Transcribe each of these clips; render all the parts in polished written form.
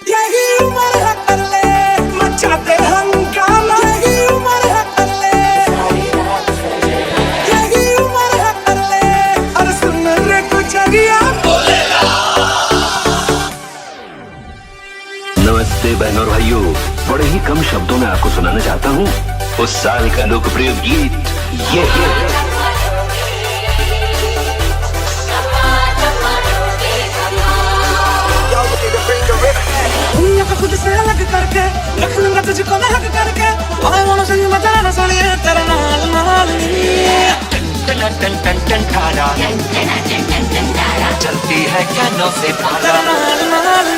यही उम्र है कर ले मचाते हंगामा, यही उम्र है कर ले, यही उम्र है कर ले, अरे सुन रे गुजरिया। नमस्ते बहनों और भाइयों, बड़े ही कम शब्दों में आपको सुनाना चाहता हूँ उस साल का लोकप्रिय गीत ये है। दुनिया को खुद से अलग करके रख लूंगा तुझको मैं हक करके, I wanna see you मचाना सोनिए तेरे नाल नाल टन टन टन टन खाना चलती है कानों से तेरे नाल नाल।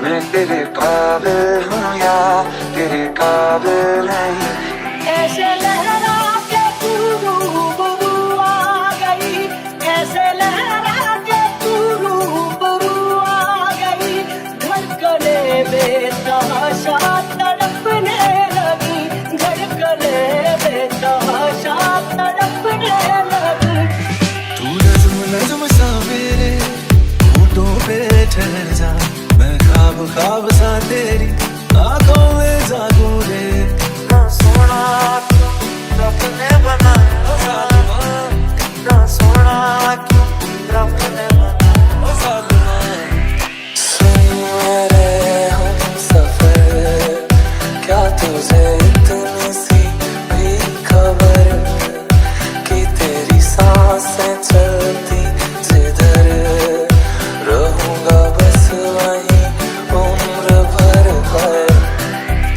मैं तेरे काबिल हूँ या तेरे काबिल नहीं। ऐसे लहरा के तू रूबरू आ गई, ऐसे लहरा के तू रूबरू आ गई, धड़कने बेतहाशा तड़पने लगी, धड़कने बेतहाशा तड़पने लगी। तू नज़्म नज़्म सा मेरे होठों पे ठहर जा, मैं ख्वाब ख्वाब सा तेरी आंखों में जागूं रे। ना सोना क्यों रब ने बनाया सालिमा, ना सोना क्यों रब ने बनाया सालिमा। सुन मेरे हमसफर, क्या तुझे इतनी सी भी खबर कि तेरी सांसें चलती जिधर रहूंगा बस वहीं उम्र भर है।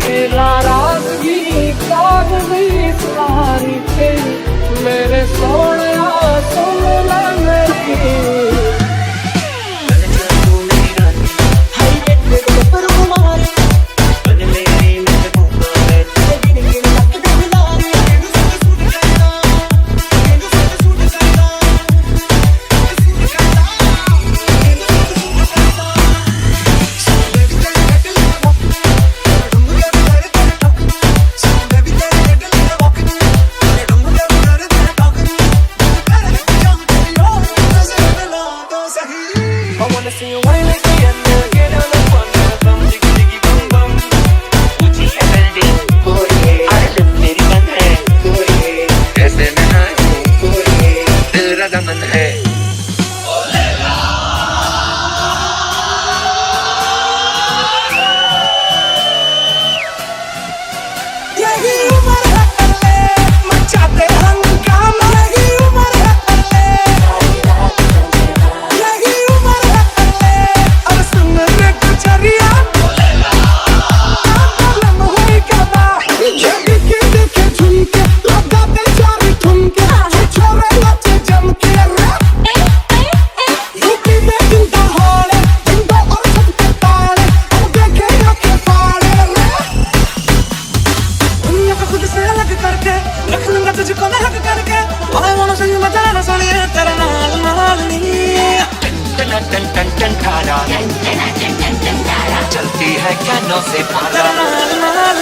तेरा राज भी काग भी सारी तेरी, मेरे सोनिया सुन ले मेरी। I wanna see you wine like the get on the fun, bum diggy diggy bum bum. ऊंची है बिल्डिंग कोई, अरे लिप मेरी बंद है कोई, कैसे मैं आऊं कोई, दिल रजामंद है। यही उम्र है कर ले मचाते हंगामा, यही उम्र है कर ले, यही उम्र है कर ले, अरे सुन रे गुजरिया। प्रॉब्लम हुई कदा ये दिखे दिखे झुमके लगाते चारी ठुमके, छोरे नाचे जम के यूपी में दिल दहाड़े जिंदो और सबके ताड़े, अब देखे आके फाड़े रे। दुनिया को खुद से अलग करके रख लूंगा तुझको मैं हक करके, I wanna see you मचाना सोनिए तेरे नाल नाल टन टन टन टन खाना चलती है कानों से तेरे नाल नाल।